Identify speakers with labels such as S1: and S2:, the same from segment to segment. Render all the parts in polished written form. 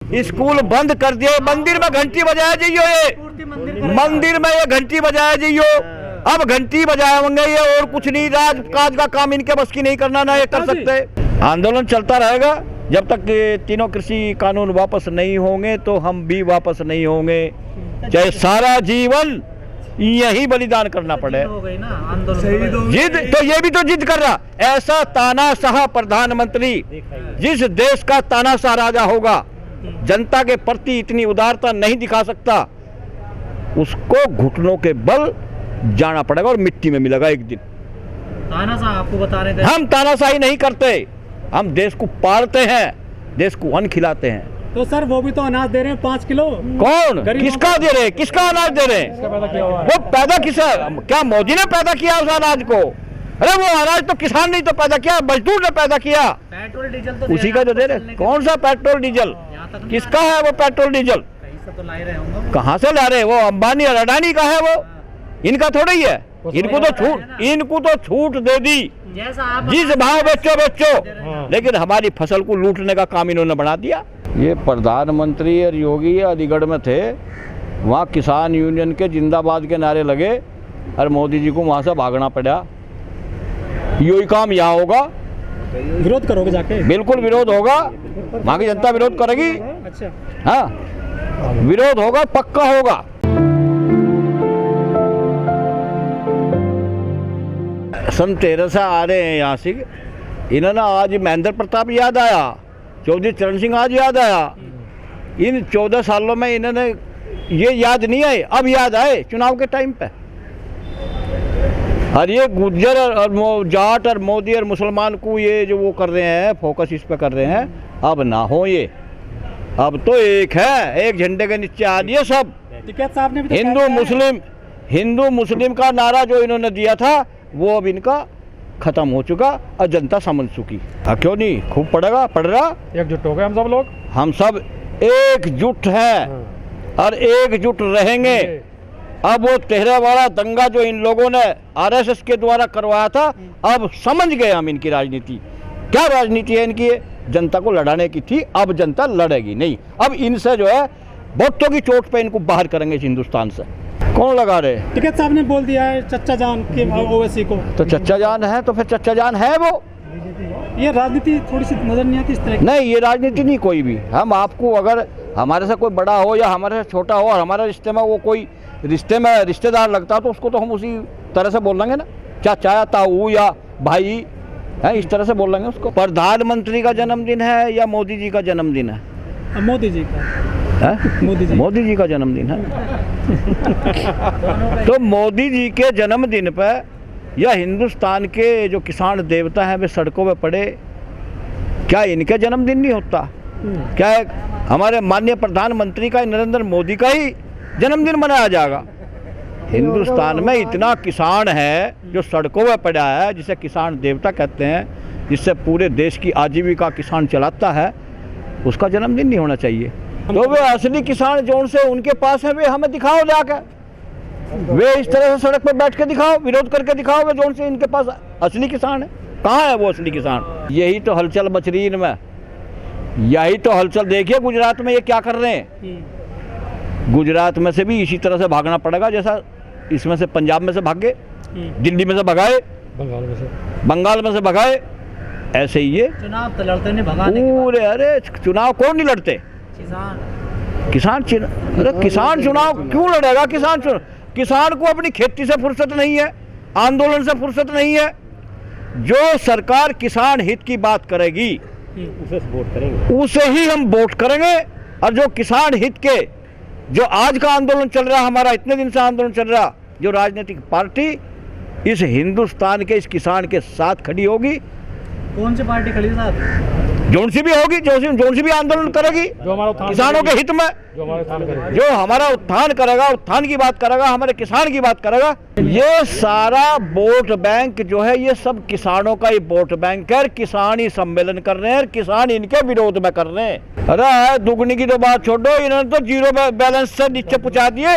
S1: School बंद कर दिए, मंदिर में घंटी बजाया जाइयो, ये मंदिर में ये घंटी बजाया जाइयो। अब घंटी बजाएंगे ये, और कुछ नहीं, राजकाज का काम इनके बस की नहीं करना, ना ये कर सकते। आंदोलन चलता रहेगा जब तक तीनों कृषि कानून वापस नहीं होंगे, तो हम भी वापस नहीं होंगे, चाहे सारा जीवन यही बलिदान करना पड़े। जिद तो ये भी तो जिद कर रहा, ऐसा तानाशाह प्रधानमंत्री, जिस देश का तानाशाह राजा होगा, जनता के प्रति इतनी उदारता नहीं दिखा सकता, उसको घुटनों के बल जाना पड़ेगा और मिट्टी में मिलेगा एक दिन।
S2: तानाशाह आपको बता रहे थे,
S1: हम तानाशाही नहीं करते, हम देश को पालते हैं, देश को अन्न खिलाते हैं।
S2: तो सर वो भी तो अनाज दे रहे हैं 5 किलो।
S1: कौन, किसका दे रहे हैं, किसका अनाज दे रहे हैं? वो पैदा किसा, क्या मोदी ने पैदा किया उस अनाज को? अरे वो अनाज तो किसान नहीं तो पैदा किया, मजदूर ने पैदा किया।
S2: पेट्रोल डीजल तो
S1: उसी का जो दे रहे, कौन सा पेट्रोल डीजल, किसका है वो पेट्रोल डीजल?
S2: तो ला रहे होंगे,
S1: कहाँ से ला रहे? वो अंबानी और अडानी का है, वो इनका थोड़ा ही है। इनको तो छूट दे दी, जिस भाव बेचो बेचो, लेकिन हमारी फसल को लूटने का काम इन्होंने बना दिया। ये प्रधानमंत्री और योगी अलीगढ़ में थे, वहाँ किसान यूनियन के जिंदाबाद के नारे लगे और मोदी जी को वहाँ से भागना पड़ा। यही काम यहाँ होगा।
S2: विरोध करोगे जाके?
S1: बिल्कुल विरोध होगा, वहाँ की जनता विरोध करेगी।
S2: अच्छा,
S1: हाँ विरोध होगा, पक्का होगा। सन 13 से आ रहे हैं यहाँ से, इन्होंने आज महेंद्र प्रताप याद आया, चौधरी चरण सिंह आज याद आया। इन 14 सालों में इन्होंने ये याद नहीं आए, अब याद आए चुनाव के टाइम पे। और ये गुज्जर और जाट और मोदी और मुसलमान को ये जो वो कर रहे हैं, फोकस इस पे कर रहे हैं, अब ना हो ये। अब तो एक है, एक झंडे के नीचे आ रही है सब।
S2: टिकैत साहब ने भी
S1: हिंदू मुस्लिम का नारा जो इन्होंने दिया था, वो अब इनका खत्म हो चुका और जनता समझ चुकी। क्यों नहीं, खूब पड़ेगा, पड़ रहा।
S2: एकजुट हो गए हम सब लोग,
S1: हम सब एकजुट हैं और एकजुट रहेंगे। अब वो तेहरावाड़ा दंगा जो इन लोगों ने आरएसएस के द्वारा करवाया था, अब समझ गए हम इनकी राजनीति। क्या राजनीति है इनकी? जनता को लड़ाने की थी, अब जनता लड़ेगी नहीं। अब इनसे जो है वोटों की चोट पे इनको बाहर करेंगे इस हिंदुस्तान से। कौन लगा रहे?
S2: टिकैत साहब ने बोल दिया है चच्चा जान के ओवैसी को।
S1: तो चच्चा जान है तो फिर चच्चा जान है वो।
S2: ये राजनीति थोड़ी सी नजर नहीं आती इस तरह की?
S1: नहीं, ये राजनीति नहीं कोई भी। हम आपको, अगर हमारे से कोई बड़ा हो या हमारे से छोटा हो और हमारे रिश्ते में वो कोई रिश्तेदार लगता, तो उसको तो हम उसी तरह से बोल लेंगे ना, चाचा या ताऊ या भाई है, इस तरह से बोल लेंगे उसको। प्रधानमंत्री का जन्मदिन है या मोदी जी का जन्मदिन है?
S2: मोदी जी का
S1: है? मोदी जी का जन्मदिन है। तो मोदी जी के जन्मदिन पर या हिंदुस्तान के जो किसान देवता हैं वे सड़कों पे पड़े, क्या इनके जन्मदिन नहीं होता? क्या हमारे माननीय प्रधानमंत्री का, नरेंद्र मोदी का ही जन्मदिन मनाया जाएगा? हिंदुस्तान में इतना किसान है जो सड़कों पे पड़ा है, जिसे किसान देवता कहते हैं, जिससे पूरे देश की आजीविका किसान चलाता है, उसका जन्मदिन नहीं होना चाहिए? तो वे असली किसान जो से उनके पास है, वे हमें दिखाओ जाकर, वे इस तरह से सड़क पर बैठ के दिखाओ, विरोध करके दिखाओ, वे जो से इनके पास असली किसान है। कहाँ है वो असली किसान? यही तो हलचल मच रही इनमें, यही तो हलचल। देखिए गुजरात में ये क्या कर रहे हैं। गुजरात में से भी इसी तरह से भागना पड़ेगा, जैसा इसमें से पंजाब में से भागे, दिल्ली में से भगाए, बंगाल में से भगाए, ऐसे ही ये
S2: चुनाव तो लड़ते नहीं, भगाने
S1: पूरे। अरे चुनाव कौन नहीं लड़ते? किसान अरे किसान चुनाव क्यों लड़ेगा? किसान को अपनी खेती से फुर्सत नहीं है, आंदोलन से फुर्सत नहीं है। जो सरकार किसान हित की बात करेगी उसे ही हम वोट करेंगे। और जो किसान हित के, जो आज का आंदोलन चल रहा, हमारा इतने दिन से आंदोलन चल रहा, जो राजनीतिक पार्टी इस हिंदुस्तान के इस किसान के साथ खड़ी होगी।
S2: कौन सी पार्टी खड़ी साथ?
S1: जोन सी भी होगी, जोन सी भी आंदोलन करेगी किसानों के हित में, जो हमारा उत्थान करेगा, उत्थान की बात करेगा, हमारे किसान की बात करेगा। ये सारा वोट बैंक जो है, ये सब किसानों का ही वोट बैंक है। किसान ही सम्मेलन कर रहे हैं, किसान इनके विरोध में कर रहे हैं। अरे दुगनी की तो बात छोड़ो, इन्होंने तो जीरो बैलेंस से नीचे पहुंचा दिए।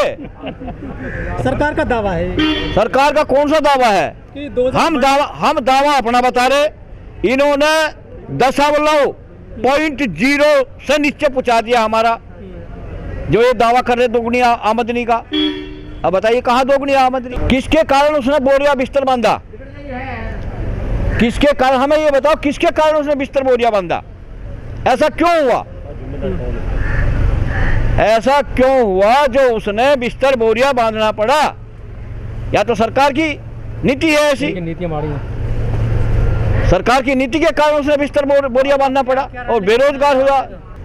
S2: सरकार का दावा है।
S1: सरकार का कौन सा दावा है? हम दावा अपना बता रहे। इन्होंने 10 बोलो 0.0 से नीचे पहुंचा दिया हमारा जो ये दावा कर रहे दोगुनी आमदनी का। अब बताइए कहाँ दोगुनी आमदनी, किसके कारण उसने बोरिया बिस्तर बांधा, किसके कारण, हमें ये बताओ किसके कारण उसने बिस्तर बोरिया बांधा, ऐसा क्यों हुआ, ऐसा क्यों हुआ जो उसने बिस्तर बोरिया बांधना पड़ा? या तो सरकार की नीति है ऐसी,
S2: नीति हमारी
S1: सरकार की नीति के कारण उसने बिस्तर बोरिया बांधना पड़ा और बेरोजगार हुआ।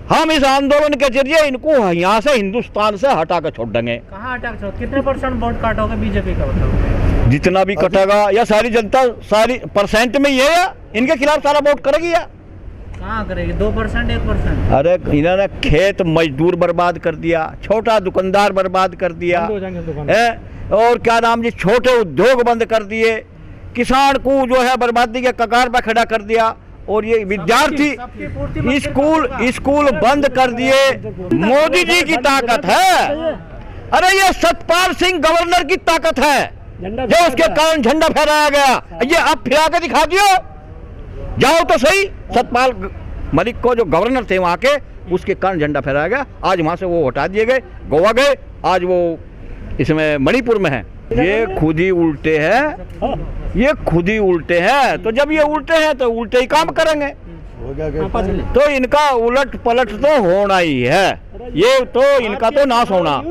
S1: हम इस आंदोलन के जरिए इनको यहाँ से हिंदुस्तान से हटा कर छोड़ देंगे।
S2: कहाँ हटा कर, कितने % वोट काटोगे बीजेपी का बताओ?
S1: जितना भी कटेगा, या सारी जनता सारी परसेंट में ये है इनके खिलाफ सारा वोट करेगी या
S2: कहाँ करेगी? 2% 1%?
S1: अरे इन्होंने खेत मजदूर बर्बाद कर दिया, छोटा दुकानदार बर्बाद कर दिया है, और क्या नाम जी, छोटे उद्योग बंद कर दिए, किसान को जो है बर्बादी के कगार पर खड़ा कर दिया, और ये विद्यार्थी स्कूल बंद कर दिए। मोदी जी की ताकत है, अरे ये सतपाल सिंह गवर्नर की ताकत है जो उसके कारण झंडा फहराया गया। ये अब फिरा के दिखा दियो, जाओ तो सही। सतपाल मलिक को जो गवर्नर थे वहां के, उसके कारण झंडा फहराया गया, आज वहां से वो हटा दिए गए, गोवा गए, आज वो इसमें मणिपुर में है। ये खुद ही उल्टे हैं, ये खुद ही उल्टे हैं। तो जब ये उल्टे हैं तो उल्टे ही काम करेंगे, तो इनका उलट पलट तो होना ही है, ये तो इनका तो नाश होना।